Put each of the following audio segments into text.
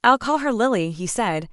I'll call her Lily, he said.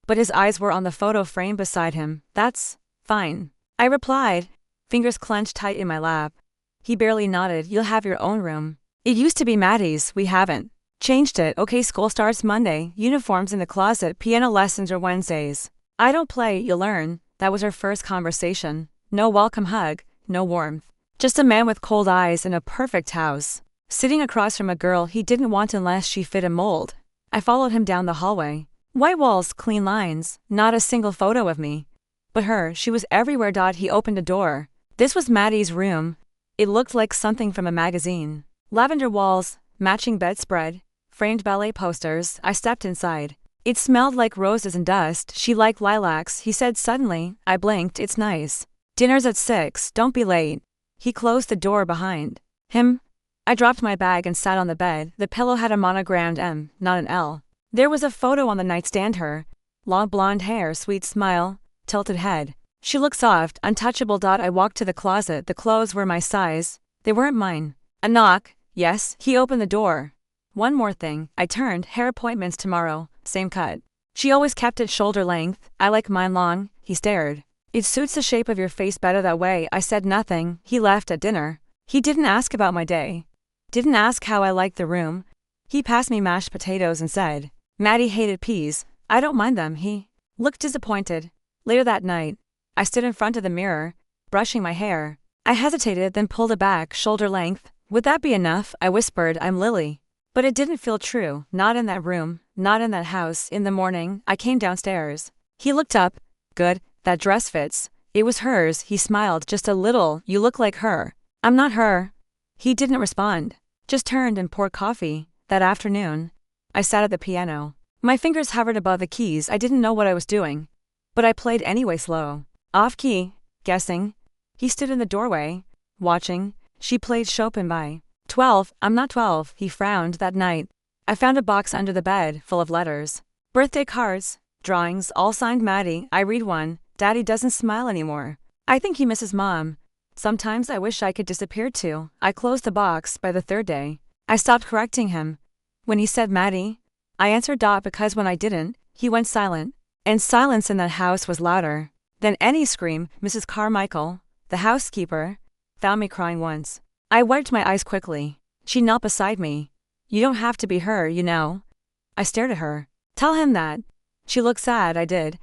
But his eyes were on the photo frame beside him. That's fine, I replied, fingers clenched tight in my lap. He barely nodded. You'll have your own room. It used to be Maddie's, we haven't changed it. Okay, school starts Monday, uniforms in the closet, piano lessons are Wednesdays. I don't play, you'll learn. That was our first conversation. No welcome hug, no warmth. Just a man with cold eyes in a perfect house, sitting across from a girl he didn't want unless she fit a mold. I followed him down the hallway. White walls, clean lines, not a single photo of me. But her, she was everywhere. He opened a door. This was Maddie's room. It looked like something from a magazine. Lavender walls, matching bedspread, framed ballet posters. I stepped inside. It smelled like roses and dust. She liked lilacs, he said suddenly. I blinked. It's nice. Dinner's at 6, don't be late. He closed the door behind him. I dropped my bag and sat on the bed. The pillow had a monogrammed M, not an L. There was a photo on the nightstand. Her. Long blonde hair, sweet smile, tilted head. She looked soft, untouchable. I walked to the closet. The clothes were my size. They weren't mine. A knock. Yes, he opened the door. One more thing. I turned. Hair appointments tomorrow. Same cut. She always kept it shoulder length. I like mine long. He stared. It suits the shape of your face better that way. I said nothing. He left at dinner. He didn't ask about my day. Didn't ask how I liked the room. He passed me mashed potatoes and said, Maddie hated peas. I don't mind them. He looked disappointed. Later that night, I stood in front of the mirror, brushing my hair. I hesitated, then pulled it back, shoulder length. Would that be enough? I whispered, I'm Lily. But it didn't feel true. Not in that room, not in that house. In the morning, I came downstairs. He looked up. Good, that dress fits. It was hers. He smiled just a little. You look like her. I'm not her. He didn't respond. Just turned and poured coffee. That afternoon, I sat at the piano. My fingers hovered above the keys. I didn't know what I was doing. But I played anyway, slow. Off key. Guessing. He stood in the doorway, watching. She played Chopin by 12. I'm not 12. He frowned. That night, I found a box under the bed, full of letters. Birthday cards, drawings, all signed Maddie. I read one. Daddy doesn't smile anymore. I think he misses Mom. Sometimes I wish I could disappear too. I closed the box. By the third day, I stopped correcting him. When he said Maddie, I answered because when I didn't, he went silent. And silence in that house was louder than any scream. Mrs. Carmichael, the housekeeper, found me crying once. I wiped my eyes quickly. She knelt beside me. You don't have to be her, you know. I stared at her. Tell him that. She looked sad. I did.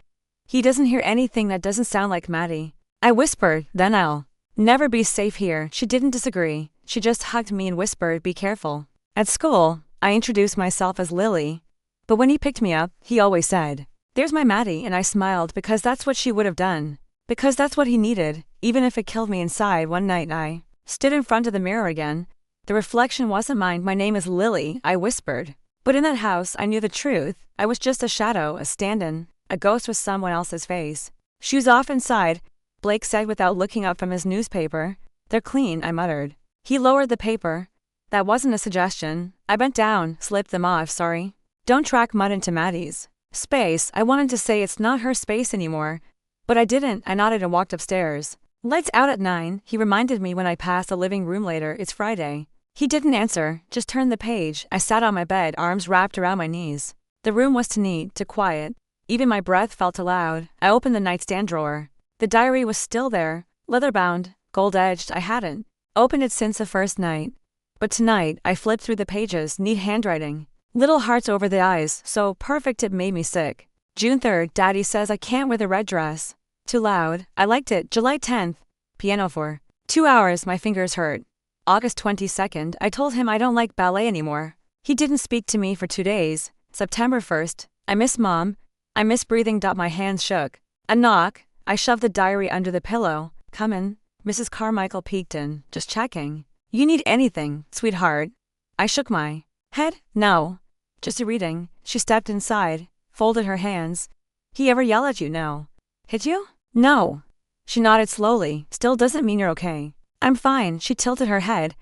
He doesn't hear anything that doesn't sound like Maddie. I whispered, then I'll never be safe here. She didn't disagree. She just hugged me and whispered, be careful. At school, I introduced myself as Lily. But when he picked me up, he always said, there's my Maddie, and I smiled because that's what she would have done. Because that's what he needed, even if it killed me inside. One night I stood in front of the mirror again. The reflection wasn't mine. My name is Lily, I whispered. But in that house, I knew the truth. I was just a shadow, a stand-in, a ghost with someone else's face. Shoes off inside, Blake said without looking up from his newspaper. They're clean, I muttered. He lowered the paper. That wasn't a suggestion. I bent down, slipped them off. Sorry. Don't track mud into Maddie's space. I wanted to say it's not her space anymore. But I didn't. I nodded and walked upstairs. Lights out at 9, he reminded me when I passed the living room later. It's Friday. He didn't answer, just turned the page. I sat on my bed, arms wrapped around my knees. The room was too neat, too quiet. Even my breath felt too loud. I opened the nightstand drawer. The diary was still there, leather-bound, gold-edged. I hadn't opened it since the first night. But tonight, I flipped through the pages, neat handwriting. Little hearts over the eyes, so perfect it made me sick. June 3rd, Daddy says I can't wear the red dress. Too loud. I liked it. July 10th, piano for 2 hours. My fingers hurt. August 22nd, I told him I don't like ballet anymore. He didn't speak to me for 2 days. September 1st, I miss Mom. I miss breathing. My hands shook. A knock. I shoved the diary under the pillow. Come in. Mrs. Carmichael peeked in. Just checking. You need anything, sweetheart? I shook my head. No. Just a reading. She stepped inside, folded her hands. He ever yell at you? No. Hit you? No. She nodded slowly. Still doesn't mean you're okay. I'm fine. She tilted her head.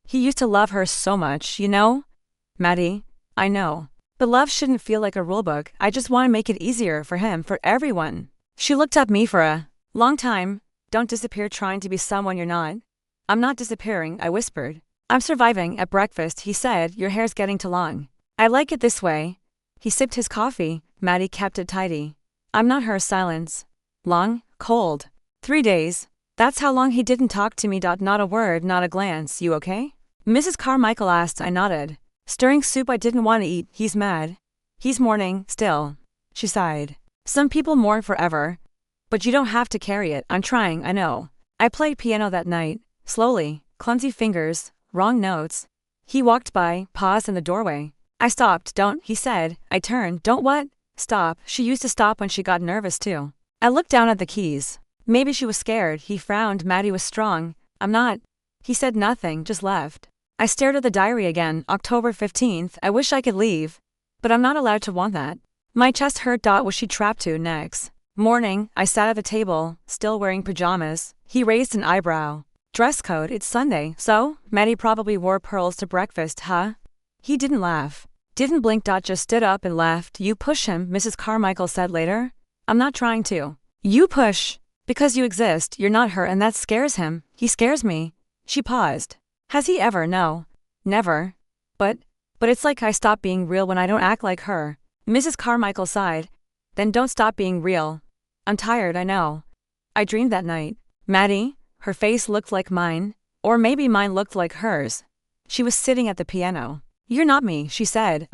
He used to love her so much, you know? Maddie, I know. But love shouldn't feel like a rulebook. I just want to make it easier for him, for everyone. She looked at me for a long time. Don't disappear trying to be someone you're not. I'm not disappearing, I whispered. I'm surviving. At breakfast, he said, your hair's getting too long. I like it this way. He sipped his coffee. Maddie kept it tidy. I'm not her. Silence. Long, cold. 3 days. That's how long he didn't talk to me. Not a word, not a glance. You okay? Mrs. Carmichael asked. I nodded. Stirring soup I didn't want to eat. He's mad. He's mourning, still. She sighed. Some people mourn forever. But you don't have to carry it. I'm trying, I know. I played piano that night. Slowly, clumsy fingers, wrong notes. He walked by, paused in the doorway. I stopped. Don't, he said. I turned. Don't what? Stop. She used to stop when she got nervous too. I looked down at the keys. Maybe she was scared. He frowned. Maddie was strong. I'm not. He said nothing, just left. I stared at the diary again. October 15th. I wish I could leave. But I'm not allowed to want that. My chest hurt. Was she trapped to next? Morning, I sat at the table, still wearing pajamas. He raised an eyebrow. Dress code, it's Sunday, so? Maddie probably wore pearls to breakfast, huh? He didn't laugh. Didn't blink. Just stood up and left. You push him, Mrs. Carmichael said later. I'm not trying to. You push. Because you exist, you're not her, and that scares him. He scares me. She paused. Has he ever? No. Never. But it's like I stop being real when I don't act like her. Mrs. Carmichael sighed. Then don't stop being real. I'm tired, I know. I dreamed that night. Maddie, her face looked like mine, or maybe mine looked like hers. She was sitting at the piano. You're not me, she said.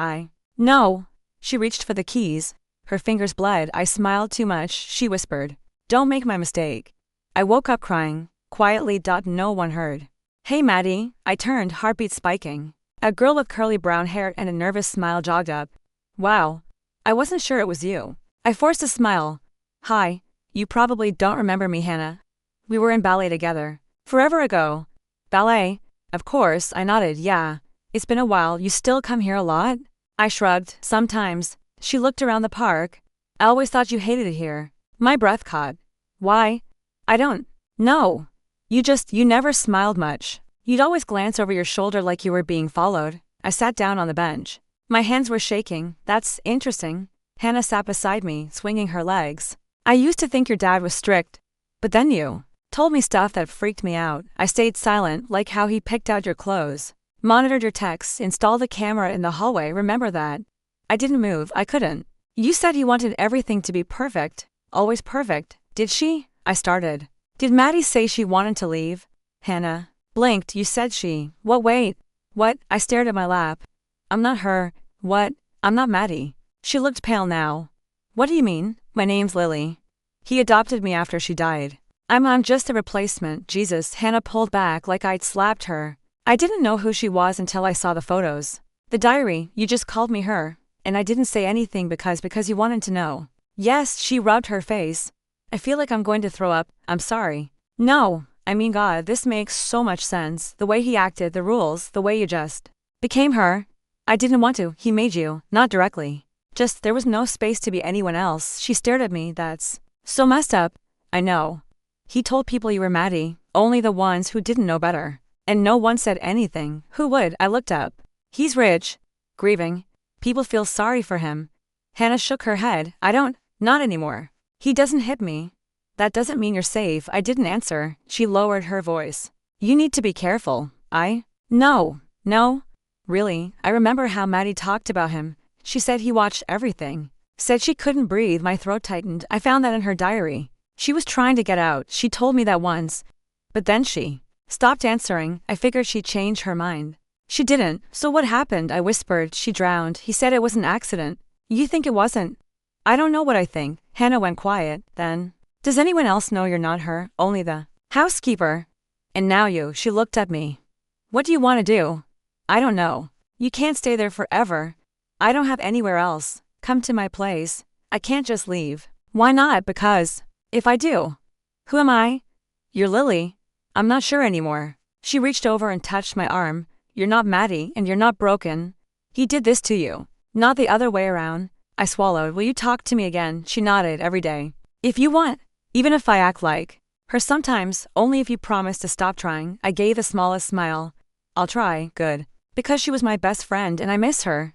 No. She reached for the keys. Her fingers bled. I smiled too much. She whispered. Don't make my mistake. I woke up crying, quietly. No one heard. Hey Maddie, I turned, heartbeat spiking. A girl with curly brown hair and a nervous smile jogged up. Wow. I wasn't sure it was you. I forced a smile. Hi. You probably don't remember me, Hannah. We were in ballet together. Forever ago. Ballet? Of course, I nodded. Yeah. It's been a while. You still come here a lot? I shrugged. Sometimes. She looked around the park. I always thought you hated it here. My breath caught. Why? I don't know. You never smiled much. You'd always glance over your shoulder like you were being followed. I sat down on the bench. My hands were shaking. That's interesting. Hannah sat beside me, swinging her legs. I used to think your dad was strict. But then you told me stuff that freaked me out. I stayed silent, like how he picked out your clothes, monitored your texts, installed a camera in the hallway. Remember that? I didn't move. I couldn't. You said he wanted everything to be perfect. Always perfect. Did she? I started. Did Maddie say she wanted to leave? Hannah blinked. You said she. What? Wait. What? I stared at my lap. I'm not her. What? I'm not Maddie. She looked pale now. What do you mean? My name's Lily. He adopted me after she died. I'm just a replacement. Jesus. Hannah pulled back like I'd slapped her. I didn't know who she was until I saw the photos. The diary, you just called me her. And I didn't say anything because you wanted to know. Yes, she rubbed her face. I feel like I'm going to throw up. I'm sorry. No, I mean God, this makes so much sense. The way he acted, the rules, the way you just became her. I didn't want to. He made you, not directly. Just there was no space to be anyone else. She stared at me. That's so messed up. I know. He told people you were Maddie, only the ones who didn't know better. And no one said anything. Who would? I looked up. He's rich. Grieving. People feel sorry for him. Hannah shook her head. I don't. Not anymore. He doesn't hit me. That doesn't mean you're safe. I didn't answer. She lowered her voice. You need to be careful. No. Really, I remember how Maddie talked about him. She said he watched everything. Said she couldn't breathe. My throat tightened. I found that in her diary. She was trying to get out. She told me that once. But then she stopped answering. I figured she'd change her mind. She didn't. So what happened? I whispered. She drowned. He said it was an accident. You think it wasn't? I don't know what I think. Hannah went quiet. Then, does anyone else know you're not her? Only the housekeeper. And now you. She looked at me. What do you want to do? I don't know. You can't stay there forever. I don't have anywhere else. Come to my place. I can't just leave. Why not? Because if I do, who am I? You're Lily. I'm not sure anymore. She reached over and touched my arm. You're not Maddie, and you're not broken. He did this to you, not the other way around. I swallowed. Will you talk to me again? She nodded. Every day. If you want. Even if I act like her sometimes, only if you promise to stop trying. I gave the smallest smile. I'll try. Good. Because she was my best friend and I miss her.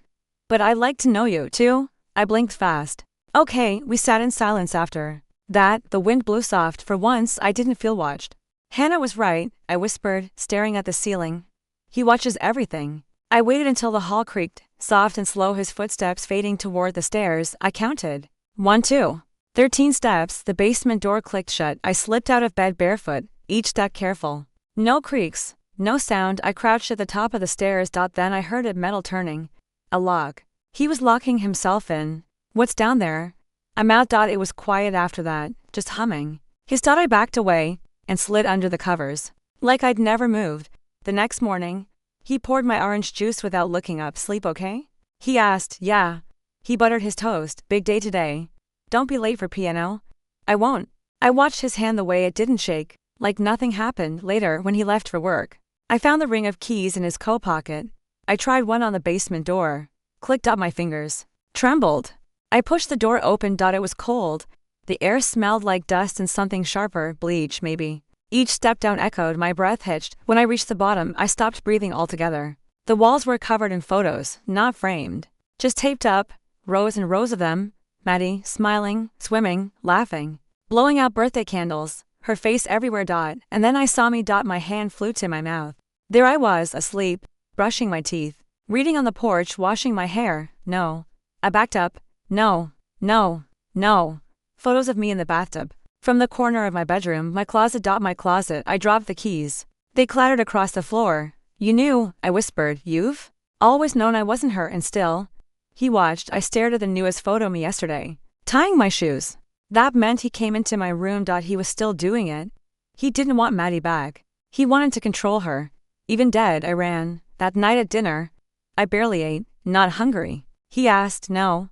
But I'd like to know you, too. I blinked fast. Okay, we sat in silence after that. The wind blew soft. For once, I didn't feel watched. Hannah was right, I whispered, staring at the ceiling. He watches everything. I waited until the hall creaked. Soft and slow, his footsteps fading toward the stairs. I counted. 1, 2. 13 steps. The basement door clicked shut. I slipped out of bed barefoot, each step careful. No creaks, no sound. I crouched at the top of the stairs. Then I heard a metal turning. A lock. He was locking himself in. What's down there? I'm out. It was quiet after that, just humming. I backed away and slid under the covers. Like I'd never moved. The next morning, he poured my orange juice without looking up. Sleep okay? He asked. Yeah. He buttered his toast. Big day today. Don't be late for piano. I won't. I watched his hand the way it didn't shake, like nothing happened. Later, when he left for work, I found the ring of keys in his coat pocket. I tried one on the basement door. Clicked up, my fingers trembled. I pushed the door open. It was cold. The air smelled like dust and something sharper, bleach maybe. Each step down echoed. My breath hitched. When I reached the bottom, I stopped breathing altogether. The walls were covered in photos, not framed, just taped up, rows and rows of them. Maddie, smiling, swimming, laughing, blowing out birthday candles, her face everywhere. And then I saw me. My hand flew to my mouth. There I was, asleep, brushing my teeth, reading on the porch, washing my hair. No. I backed up. No. No. No. Photos of me in the bathtub. From the corner of my bedroom, my closet. My closet. I dropped the keys. They clattered across the floor. You knew, I whispered. You've always known I wasn't her, and still. He watched. I stared at the newest photo of me yesterday, tying my shoes. That meant he came into my room. He was still doing it. He didn't want Maddie back. He wanted to control her. Even dead, I ran. That night at dinner, I barely ate. Not hungry. He asked. No.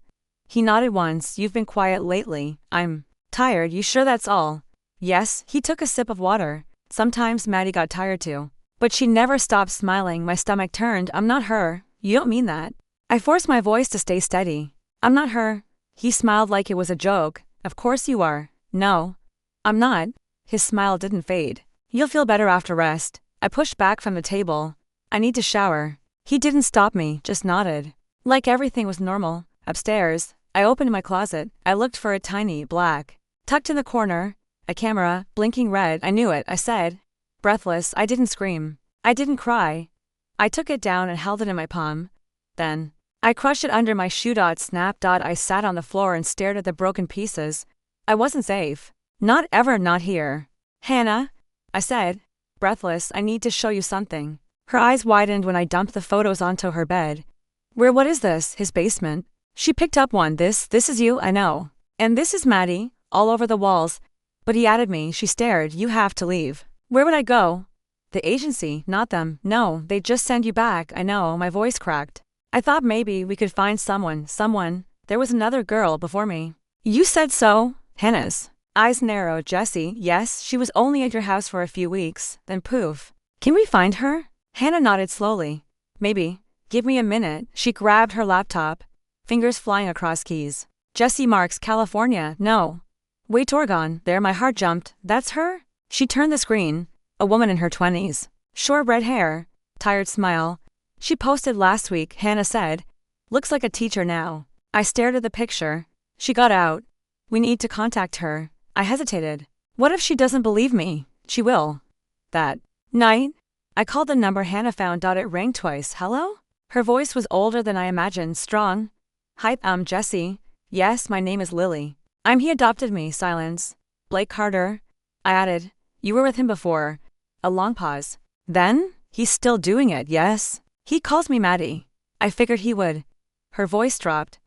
He nodded once. You've been quiet lately. I'm tired. You sure that's all? Yes. He took a sip of water. Sometimes Maddie got tired too. But she never stopped smiling. My stomach turned. I'm not her. You don't mean that. I forced my voice to stay steady. I'm not her. He smiled like it was a joke. Of course you are. No. I'm not. His smile didn't fade. You'll feel better after rest. I pushed back from the table. I need to shower. He didn't stop me, just nodded. Like everything was normal. Upstairs, I opened my closet. I looked for a tiny, black, tucked in the corner, a camera, blinking red. I knew it, I said. Breathless, I didn't scream. I didn't cry. I took it down and held it in my palm. Then, I crushed it under my shoe. Snap. I sat on the floor and stared at the broken pieces. I wasn't safe. Not ever, not here. Hannah, I said, breathless, I need to show you something. Her eyes widened when I dumped the photos onto her bed. What is this? His basement. She picked up one. This is you, I know. And this is Maddie, all over the walls. But he added me. She stared. You have to leave. Where would I go? The agency, not them. No, they just send you back. I know, my voice cracked. I thought maybe we could find someone. There was another girl before me. You said so? Hannah's eyes narrowed. Jessie, yes, she was only at your house for a few weeks. Then poof. Can we find her? Hannah nodded slowly. Maybe. Give me a minute. She grabbed her laptop, fingers flying across keys. Jessie Marks, California. No. Wait, Oregon. There, my heart jumped. That's her? She turned the screen. A woman in her 20s. Short red hair. Tired smile. She posted last week, Hannah said. Looks like a teacher now. I stared at the picture. She got out. We need to contact her. I hesitated. What if she doesn't believe me? She will. That night, I called the number Hannah found. It rang twice. Hello? Her voice was older than I imagined, strong. Hi, Jessie. Yes, my name is Lily. He adopted me. Silence. Blake Carter. I added. You were with him before. A long pause. Then? He's still doing it, yes? He calls me Maddie. I figured he would. Her voice dropped.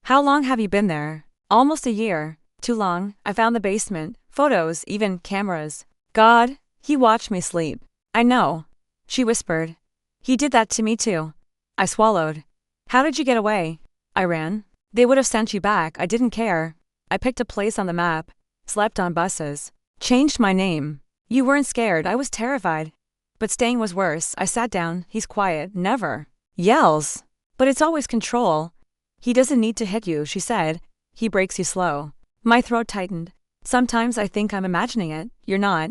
How long have you been there? Almost a year. Too long. I found the basement. Photos, even cameras. God, he watched me sleep. I know. She whispered. He did that to me too. I swallowed. How did you get away? I ran. They would have sent you back. I didn't care. I picked a place on the map. Slept on buses. Changed my name. You weren't scared. I was terrified. But staying was worse. I sat down. He's quiet. Never yells. But it's always control. He doesn't need to hit you, she said. He breaks you slow. My throat tightened. Sometimes I think I'm imagining it. You're not.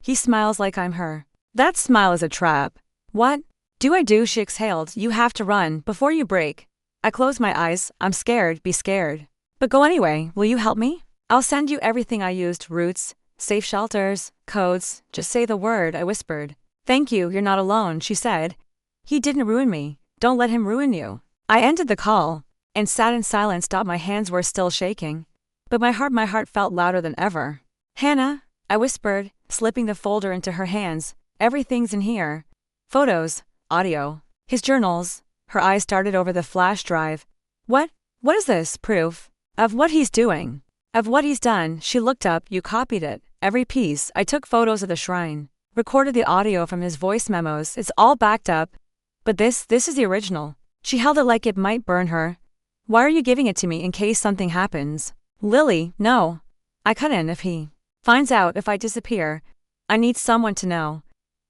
He smiles like I'm her. That smile is a trap. What do I do? She exhaled. You have to run before you break. I closed my eyes. I'm scared. Be scared. But go anyway. Will you help me? I'll send you everything I used. Routes, safe shelters, codes. Just say the word, I whispered. Thank you. You're not alone, she said. He didn't ruin me. Don't let him ruin you. I ended the call and sat in silence. My hands were still shaking, but my heart felt louder than ever. Hannah, I whispered, slipping the folder into her hands. Everything's in here. Photos, audio, his journals. Her eyes darted over the flash drive. What is this? Proof? Of what he's doing? Of what he's done? She looked up. You copied it. Every piece. I took photos of the shrine. Recorded the audio from his voice memos. It's all backed up. But this is the original. She held it like it might burn her. Why are you giving it to me in case something happens? Lily, no. I couldn't if he finds out if I disappear. I need someone to know.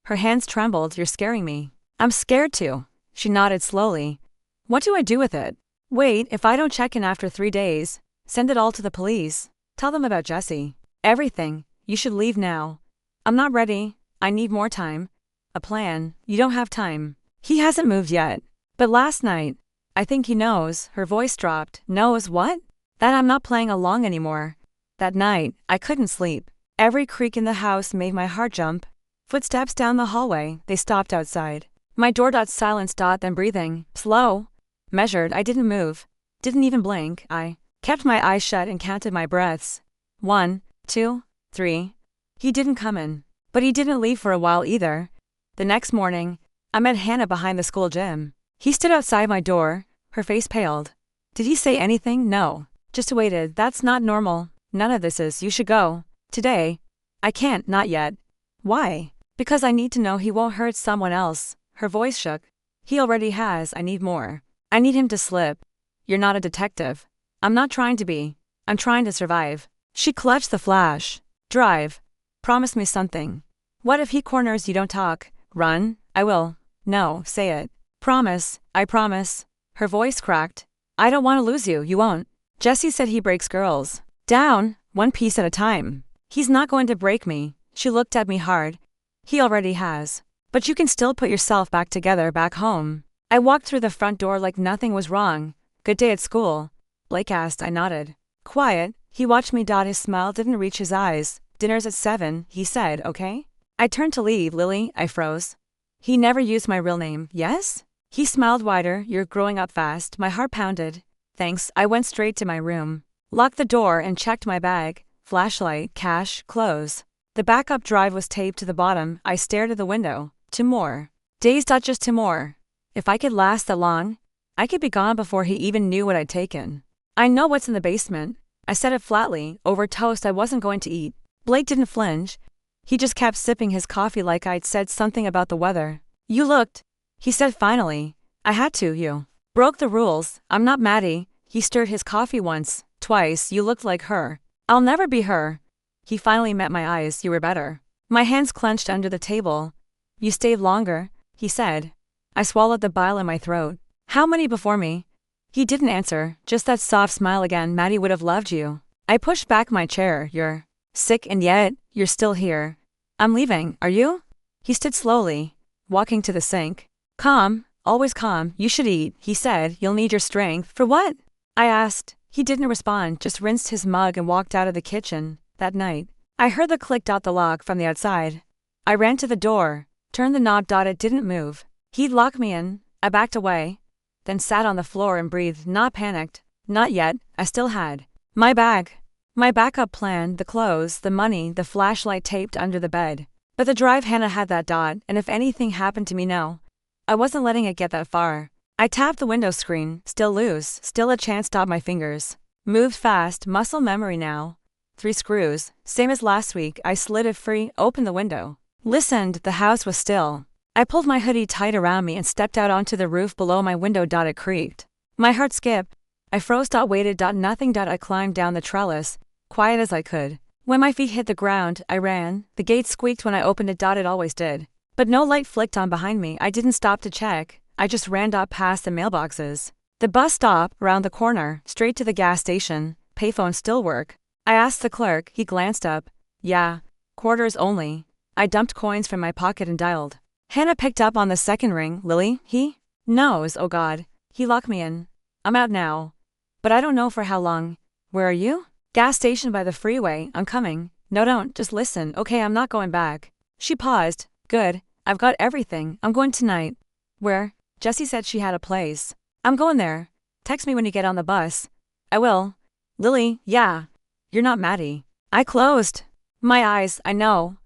Her hands trembled. You're scaring me. I'm scared too. She nodded slowly. What do I do with it? Wait, if I don't check in after 3 days, send it all to the police. Tell them about Jesse. Everything. You should leave now. I'm not ready. I need more time. A plan. You don't have time. He hasn't moved yet. But last night, I think he knows. Her voice dropped. Knows what? That I'm not playing along anymore. That night, I couldn't sleep. Every creak in the house made my heart jump. Footsteps down the hallway. They stopped outside. My door. Silence. Then breathing. Slow. Measured. I didn't move. Didn't even blink. I kept my eyes shut and counted my breaths. 1, 2, 3. He didn't come in. But he didn't leave for a while either. The next morning, I met Hannah behind the school gym. He stood outside my door. Her face paled. Did he say anything? No. Just waited. That's not normal. None of this is. You should go. Today. I can't. Not yet. Why? Because I need to know he won't hurt someone else. Her voice shook. He already has. I need more. I need him to slip. You're not a detective. I'm not trying to be. I'm trying to survive. She clutched the flash. Drive. Promise me something. What if he corners you? Don't talk. Run. I will. No, say it. Promise. I promise. Her voice cracked. I don't want to lose you. You won't. Jesse said he breaks girls down, one piece at a time. He's not going to break me. She looked at me hard. He already has. But you can still put yourself back together back home. I walked through the front door like nothing was wrong. Good day at school. Blake asked. I nodded. Quiet. He watched me. His smile didn't reach his eyes. Dinner's at 7, he said. Okay? I turned to leave. Lily, I froze. He never used my real name. Yes? He smiled wider. You're growing up fast. My heart pounded. Thanks. I went straight to my room. Locked the door and checked my bag. Flashlight, cash, clothes. The backup drive was taped to the bottom. I stared at the window. 2 more. Days. Just 2 more. If I could last that long, I could be gone before he even knew what I'd taken. I know what's in the basement. I said it flatly, over toast I wasn't going to eat. Blake didn't flinch. He just kept sipping his coffee like I'd said something about the weather. You looked, he said finally. I had to. You broke the rules. I'm not Maddie. He stirred his coffee once, twice. You looked like her. I'll never be her. He finally met my eyes. You were better. My hands clenched under the table. You stayed longer, he said. I swallowed the bile in my throat. How many before me? He didn't answer, just that soft smile again. Maddie would have loved you. I pushed back my chair. You're sick and yet, you're still here. I'm leaving, are you? He stood slowly, walking to the sink. Calm, always calm. You should eat, he said. You'll need your strength. For what? I asked. He didn't respond, just rinsed his mug and walked out of the kitchen. That night, I heard the click. The lock from the outside. I ran to the door, turned the knob. It didn't move. He'd lock me in. I backed away, then sat on the floor and breathed. Not panicked. Not yet. I still had my bag. My backup plan, the clothes, the money, the flashlight taped under the bed. But the drive. Hannah had that. And if anything happened to me, no. I wasn't letting it get that far. I tapped the window screen, still loose, still a chance. My fingers moved fast, muscle memory now. 3 screws, same as last week. I slid it free, opened the window. Listened. The house was still. I pulled my hoodie tight around me and stepped out onto the roof below my window. It creaked. My heart skipped. I froze. Waited. Nothing. I climbed down the trellis, quiet as I could. When my feet hit the ground, I ran. The gate squeaked when I opened it. It always did. But no light flicked on behind me. I didn't stop to check. I just ran past the mailboxes. The bus stop, around the corner, straight to the gas station. Payphone still work. I asked the clerk. He glanced up. Yeah. Quarters only. I dumped coins from my pocket and dialed. Hannah picked up on the second ring. Lily, he knows. Oh God. He locked me in. I'm out now. But I don't know for how long. Where are you? Gas station by the freeway. I'm coming. No, don't. Just listen. Okay, I'm not going back. She paused. Good. I've got everything. I'm going tonight. Where? Jessie said she had a place. I'm going there. Text me when you get on the bus. I will. Lily, yeah. You're not Maddie. I closed my eyes, I know.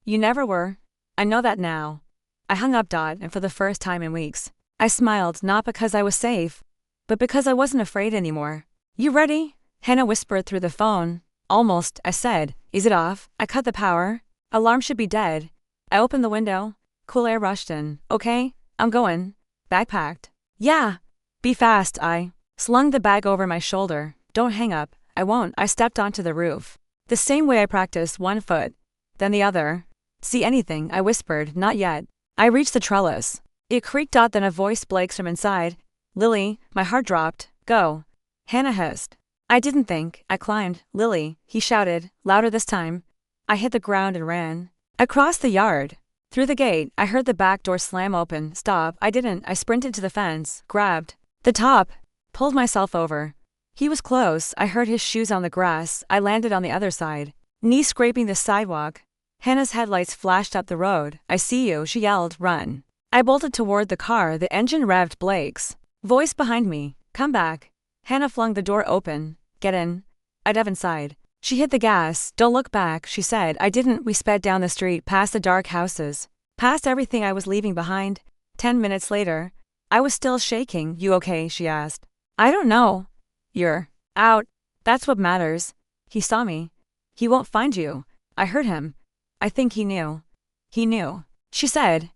You never were. I know that now. I hung up. And for the first time in weeks, I smiled, not because I was safe, but because I wasn't afraid anymore. You ready? Hannah whispered through the phone. Almost, I said. Is it off? I cut the power. Alarm should be dead. I opened the window. Cool air rushed in. Okay, I'm going. Bag packed. Yeah. Be fast. I slung the bag over my shoulder. Don't hang up. I won't. I stepped onto the roof. The same way I practiced, one foot, then the other. See anything? I whispered. Not yet. I reached the trellis. It creaked. Then a voice blakes from inside. Lily, my heart dropped. Go. Hannah hissed. I didn't think. I climbed. Lily, he shouted, louder this time. I hit the ground and ran. Across the yard. Through the gate, I heard the back door slam open. Stop. I didn't. I sprinted to the fence, grabbed the top, pulled myself over. He was close. I heard his shoes on the grass. I landed on the other side, knees scraping the sidewalk. Hannah's headlights flashed up the road. I see you, she yelled. Run. I bolted toward the car. The engine revved. Blake's voice behind me. Come back. Hannah flung the door open. Get in. I dove inside. She hit the gas. Don't look back, she said. I didn't. We sped down the street, past the dark houses, past everything I was leaving behind. 10 minutes later, I was still shaking. You okay? She asked. I don't know. You're out. That's what matters. He saw me. He won't find you. I heard him. I think he knew. He knew, she said.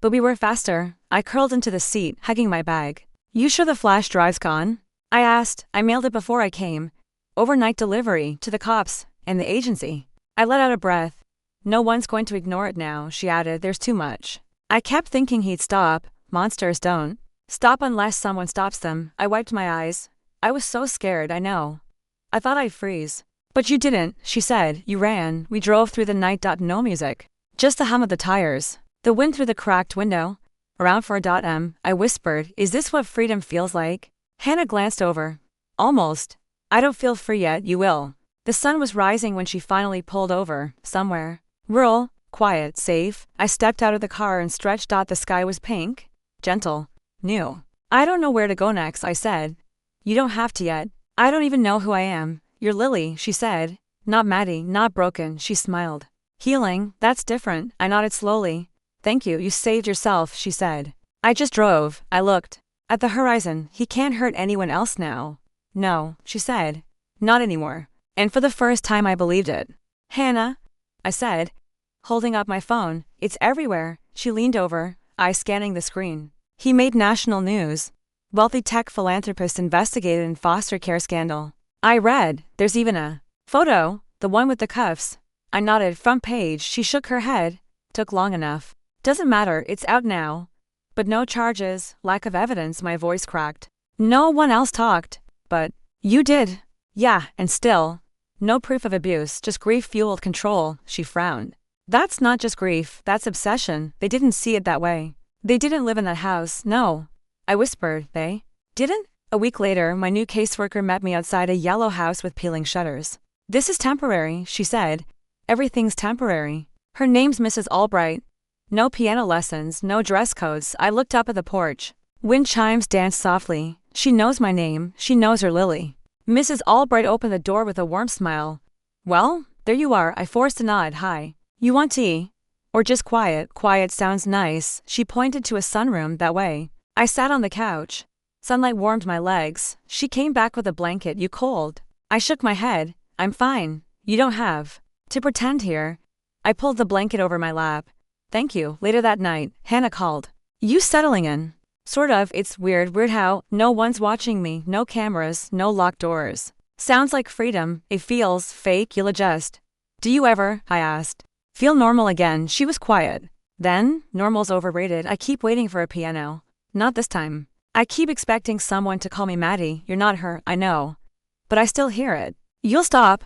But we were faster. I curled into the seat, hugging my bag. You sure the flash drive's gone? I asked. I mailed it before I came. Overnight delivery, to the cops, and the agency. I let out a breath. No one's going to ignore it now, she added. There's too much. I kept thinking he'd stop. Monsters don't stop unless someone stops them. I wiped my eyes. I was so scared, I know. I thought I'd freeze. But you didn't, she said. You ran. We drove through the night. No music. Just the hum of the tires. The wind through the cracked window. Around for a I whispered. Is this what freedom feels like? Hannah glanced over. Almost. I don't feel free yet. You will. The sun was rising when she finally pulled over, somewhere. Rural, quiet, safe. I stepped out of the car and stretched. The sky was pink, gentle, new. I don't know where to go next, I said. You don't have to yet. I don't even know who I am. You're Lily, she said. Not Maddie, not broken, she smiled. Healing, that's different. I nodded slowly. Thank you, you saved yourself, she said. I just drove. I looked at the horizon. He can't hurt anyone else now. No, she said. Not anymore. And for the first time I believed it. Hannah, I said, holding up my phone. It's everywhere. She leaned over, eyes scanning the screen. He made national news. Wealthy tech philanthropist investigated in foster care scandal. I read. There's even a photo, the one with the cuffs. I nodded. Front page. She shook her head. Took long enough. Doesn't matter. It's out now. But no charges, lack of evidence. My voice cracked. No one else talked. But you did. Yeah, and still. No proof of abuse, just grief-fueled control, she frowned. That's not just grief, that's obsession. They didn't see it that way. They didn't live in that house, no. I whispered. They didn't? A week later, my new caseworker met me outside a yellow house with peeling shutters. This is temporary, she said. Everything's temporary. Her name's Mrs. Albright. No piano lessons, no dress codes. I looked up at the porch. Wind chimes danced softly. She knows my name, she knows her Lily. Mrs. Albright opened the door with a warm smile. Well, there you are. I forced a nod. Hi. You want tea? Or just quiet? Quiet sounds nice. She pointed to a sunroom that way. I sat on the couch. Sunlight warmed my legs. She came back with a blanket. You cold? I shook my head. I'm fine. You don't have to pretend here. I pulled the blanket over my lap. Thank you. Later that night, Hannah called. You settling in? Sort of. It's weird how no one's watching me, no cameras, no locked doors. Sounds like freedom. It feels fake. You'll adjust. Do you ever, I asked, feel normal again? She was quiet. Then, normal's overrated. I keep waiting for a piano. Not this time. I keep expecting someone to call me Maddie. You're not her, I know. But I still hear it. You'll stop.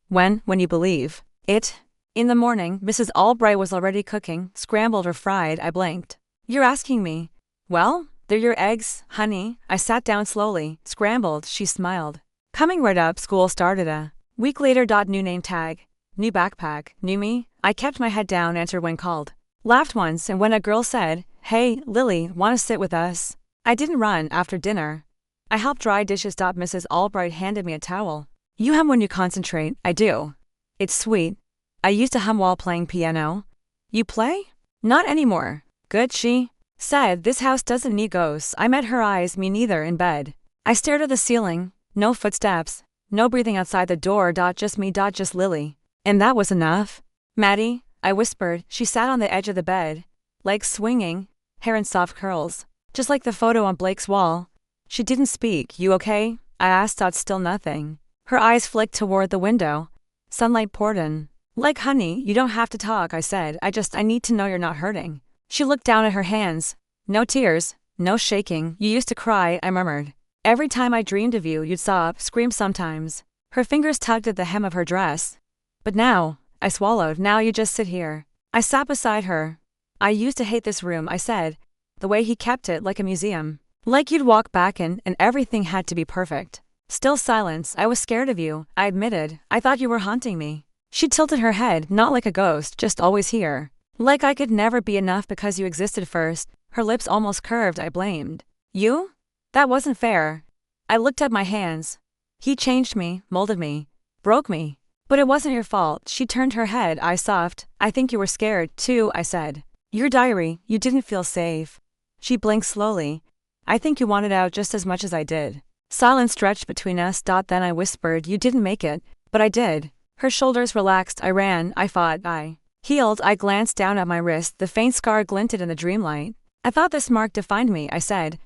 When you believe it. In the morning, Mrs. Albright was already cooking, scrambled or fried. I blinked. You're asking me. Well, they're your eggs, honey. I sat down slowly. Scrambled, she smiled. Coming right up. School started a week later. New name tag. New backpack. New me. I kept my head down, answered when called. Laughed once, and when a girl said, Hey, Lily, wanna sit with us? I didn't run after dinner. I helped dry dishes. Mrs. Albright handed me a towel. You hum when you concentrate. I do. It's sweet. I used to hum while playing piano. You play? Not anymore. Good, she said. This house doesn't need ghosts. I met her eyes, me neither, in bed. I stared at the ceiling. No footsteps. No breathing outside the door. Just me. Just Lily. And that was enough. Maddie, I whispered. She sat on the edge of the bed, legs swinging, hair in soft curls, just like the photo on Blake's wall. She didn't speak. You okay? I asked. Still nothing. Her eyes flicked toward the window. Sunlight poured in. Like honey, you don't have to talk, I said. I need to know you're not hurting. She looked down at her hands. No tears, no shaking. You used to cry, I murmured. Every time I dreamed of you, you'd sob, scream sometimes. Her fingers tugged at the hem of her dress. But now, I swallowed. Now you just sit here. I sat beside her. I used to hate this room, I said. The way he kept it like a museum. Like you'd walk back in and everything had to be perfect. Still silence. I was scared of you, I admitted. I thought you were haunting me. She tilted her head, not like a ghost, just always here. Like I could never be enough because you existed first. Her lips almost curved. I blamed. You? That wasn't fair. I looked at my hands. He changed me, molded me, broke me. But it wasn't your fault. She turned her head, eyes soft. I think you were scared, too, I said. Your diary, you didn't feel safe. She blinked slowly. I think you wanted out just as much as I did. Silence stretched between us. Then I whispered, you didn't make it, but I did. Her shoulders relaxed. I ran, I fought, I healed. I glanced down at my wrist. The faint scar glinted in the dreamlight. I thought this mark defined me, I said.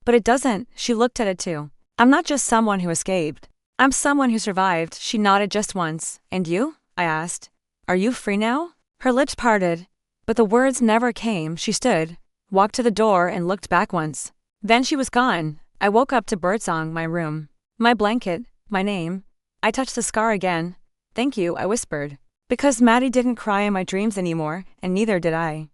But it doesn't. She looked at it too. I'm not just someone who escaped. I'm someone who survived. She nodded just once. And you? I asked. Are you free now? Her lips parted, but the words never came. She stood, walked to the door and looked back once. Then she was gone. I woke up to birdsong, my room, my blanket, my name. I touched the scar again. Thank you, I whispered. Because Maddie didn't cry in my dreams anymore, and neither did I.